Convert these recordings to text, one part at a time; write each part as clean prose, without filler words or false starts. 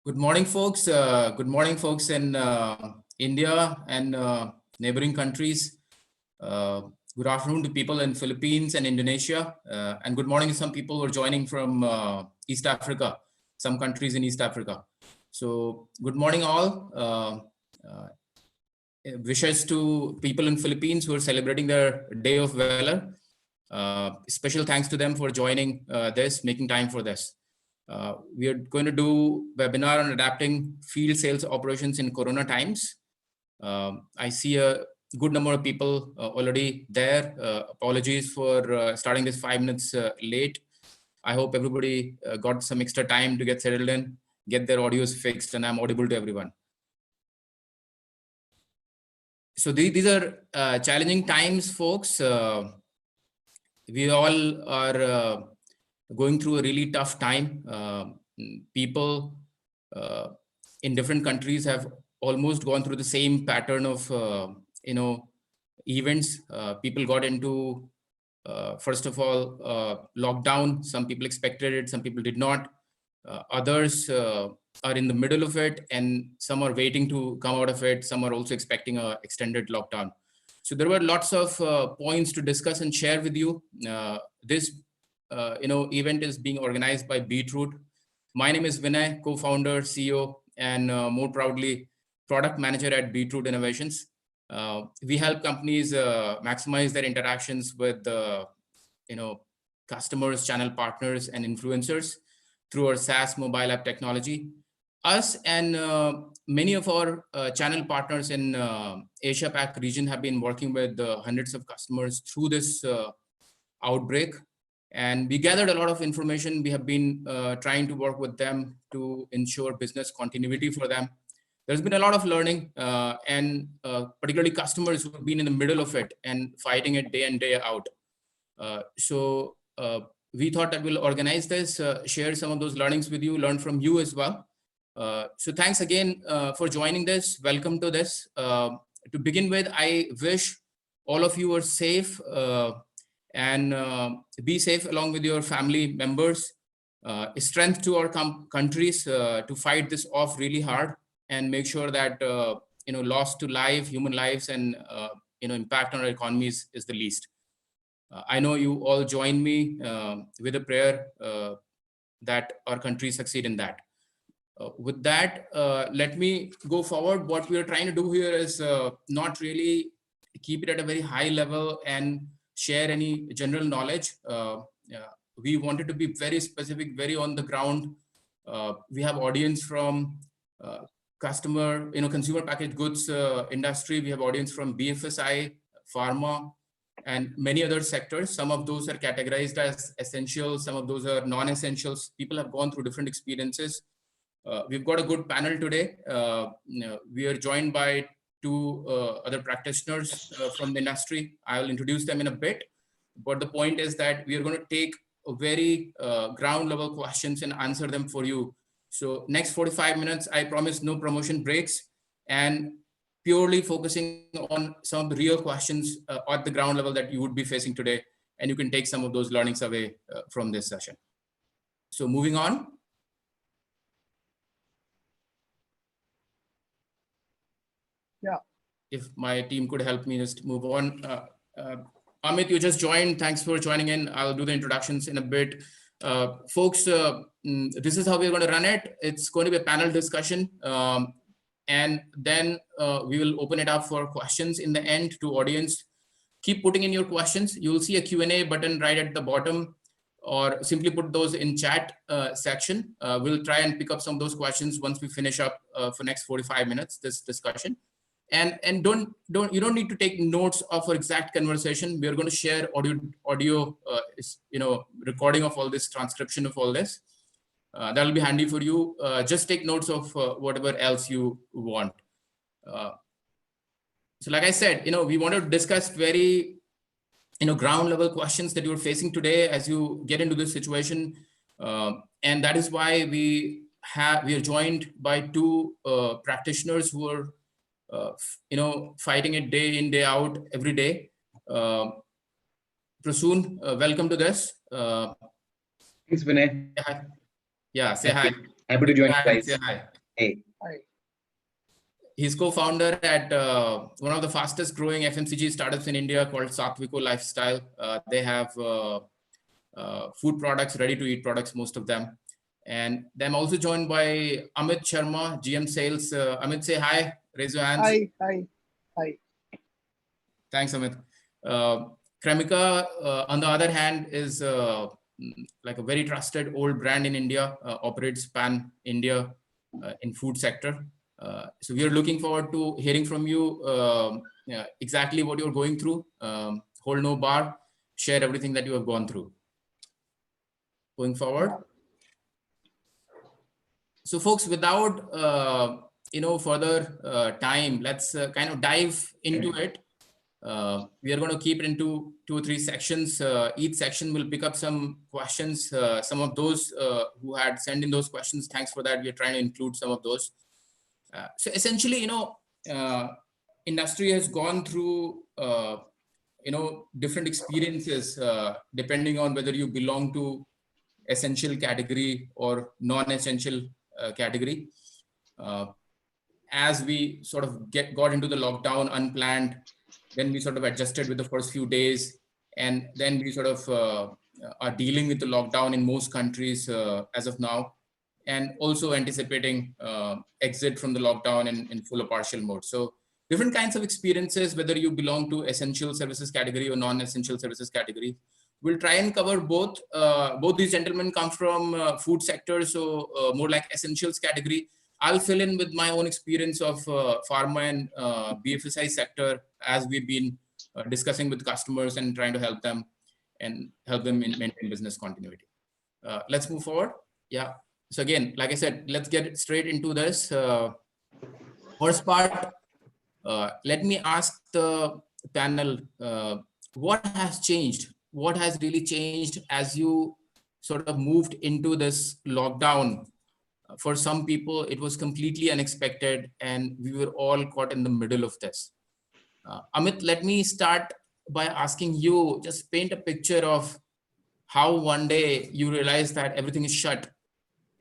Good morning, folks. Good morning, folks in India and neighboring countries. Good afternoon to people in Philippines and Indonesia. And good morning to some people who are joining from East Africa, some countries in East Africa. So good morning, all. Wishes to people in Philippines who are celebrating their Day of Valor. Special thanks to them for joining this, making time for this. We are going to do webinar on adapting field sales operations in Corona times. I see a good number of people already there. Apologies for starting this 5 minutes late. I hope everybody got some extra time to get settled in, get their audios fixed, and I'm audible to everyone. So these are challenging times, folks. We all are going through a really tough time. People in different countries have almost gone through the same pattern of events. People got into first of all lockdown. Some people expected it, some people did not. Others are in the middle of it, and some are waiting to come out of it. Some are also expecting an extended lockdown. So there were lots of points to discuss and share with you. This event is being organized by Beetroot. My name is Vinay, co-founder, CEO, and more proudly, product manager at Beetroot Innovations. We help companies maximize their interactions with customers, channel partners, and influencers through our SaaS mobile app technology. Us and many of our channel partners in Asia Pac region have been working with hundreds of customers through this outbreak. And we gathered a lot of information. We have been trying to work with them to ensure business continuity for them. There's been a lot of learning and particularly customers who have been in the middle of it and fighting it day in, day out. So we thought that we'll organize this, share some of those learnings with you, learn from you as well. So thanks again for joining this. Welcome to this. To begin with, I wish all of you are safe and be safe along with your family members. Strength to our countries to fight this off really hard and make sure that loss to life, human lives, and impact on our economies is the least. I know you all join me with a prayer that our country succeed in that. With that, let me go forward. What we are trying to do here is not really keep it at a very high level and share any general knowledge. We wanted to be very specific, very on the ground. We have audience from consumer packaged goods industry. We have audience from BFSI, pharma, and many other sectors. Some of those are categorized as essential. Some of those are non-essentials. People have gone through different experiences. We've got a good panel today. We are joined by two other practitioners from the industry. I'll introduce them in a bit. But the point is that we are going to take a very ground level questions and answer them for you. So next 45 minutes, I promise no promotion breaks and purely focusing on some of the real questions at the ground level that you would be facing today. And you can take some of those learnings away from this session. So moving on. Yeah. If my team could help me just move on. Amit, you just joined. Thanks for joining in. I'll do the introductions in a bit. Folks, this is how we're going to run it. It's going to be a panel discussion. And then we will open it up for questions in the end to audience. Keep putting in your questions. You'll see a Q&A button right at the bottom, or simply put those in chat section. We'll try and pick up some of those questions once we finish up for next 45 minutes, this discussion. And you don't need to take notes of our exact conversation. We are going to share audio recording of all this, transcription of all this. That'll be handy for you. Just take notes of whatever else you want. So like I said, we want to discuss very ground level questions that you're facing today as you get into this situation. And that is why we are joined by two practitioners who are fighting it day in, day out, every day. Prasoon, welcome to this. Thanks, Vinay. Yeah, say hi. Happy to join you guys. Say hi. Hey. Hi. He's co-founder at one of the fastest growing FMCG startups in India called Satviko Lifestyle. They have food products, ready to eat products, most of them. And I'm also joined by Amit Sharma, GM Sales. Amit, say hi, raise your hands. Hi. Thanks, Amit. Kremika, on the other hand, is like a very trusted old brand in India, operates pan India in food sector. So we are looking forward to hearing from you exactly what you're going through. Hold no bar, share everything that you have gone through. Going forward. So folks, without further time, let's kind of dive into it. We are going to keep it into 2 or 3 sections. Each section will pick up some questions. Some of those who had sent in those questions, thanks for that. We are trying to include some of those. So essentially, industry has gone through, different experiences depending on whether you belong to essential category or non-essential category. As we sort of got into the lockdown unplanned, then we sort of adjusted with the first few days, and then we sort of are dealing with the lockdown in most countries as of now, and also anticipating exit from the lockdown in full or partial mode. So different kinds of experiences, whether you belong to essential services category or non-essential services category. We'll try and cover both. Both these gentlemen come from food sector, so more like essentials category. I'll fill in with my own experience of pharma and BFSI sector as we've been discussing with customers and trying to help them in maintain business continuity. Let's move forward. Yeah. So again, like I said, let's get straight into this. First part, let me ask the panel, what has changed? What has really changed as you sort of moved into this lockdown? For some people, it was completely unexpected, and we were all caught in the middle of this. Amit, let me start by asking you, just paint a picture of how one day you realized that everything is shut,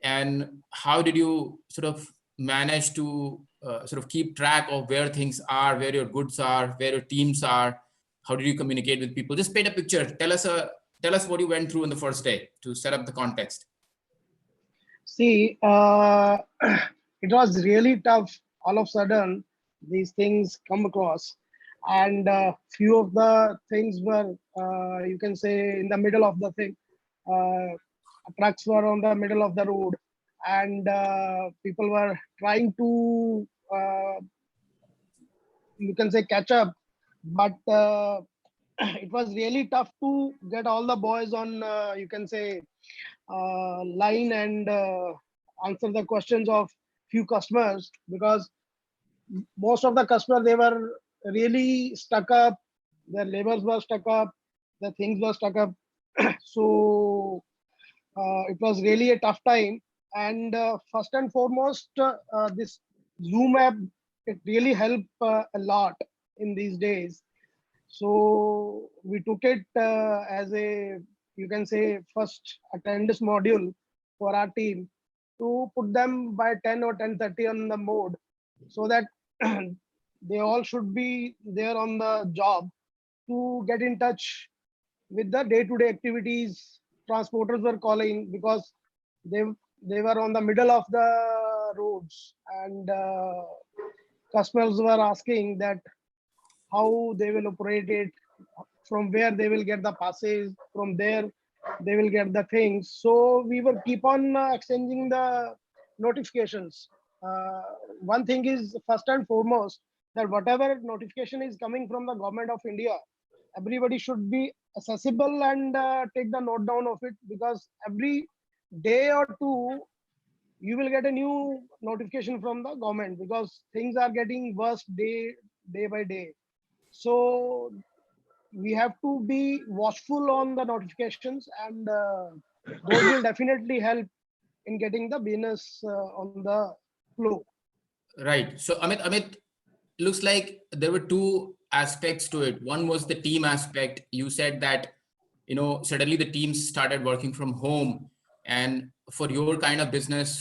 and how did you sort of manage to sort of keep track of where things are, where your goods are, where your teams are? How did you communicate with people? Just paint a picture. Tell us what you went through on the first day to set up the context. See, it was really tough. All of a sudden, these things come across, and few of the things were, you can say, in the middle of the thing. Trucks were on the middle of the road, and people were trying to, you can say, catch up, but it was really tough to get all the boys on, you can say, line and answer the questions of few customers, because most of the customers, they were really stuck up, their labors were stuck up, the things were stuck up. So it was really a tough time. And first and foremost, this Zoom app, it really helped a lot in these days. So we took it as a, you can say, first attendance module for our team to put them by 10 or 10:30 on the mode, so that they all should be there on the job to get in touch with the day-to-day activities. Transporters were calling because they were on the middle of the roads, and customers were asking that how they will operate it, from where they will get the passes, from there they will get the things. So we will keep on exchanging the notifications. One thing is, first and foremost, that whatever notification is coming from the government of India, everybody should be accessible and take the note down of it, because every day or two you will get a new notification from the government, because things are getting worse day by day. So we have to be watchful on the notifications, and those will definitely help in getting the business on the flow. Right. So Amit, looks like there were two aspects to it. One was the team aspect. You said that, suddenly the teams started working from home, and for your kind of business,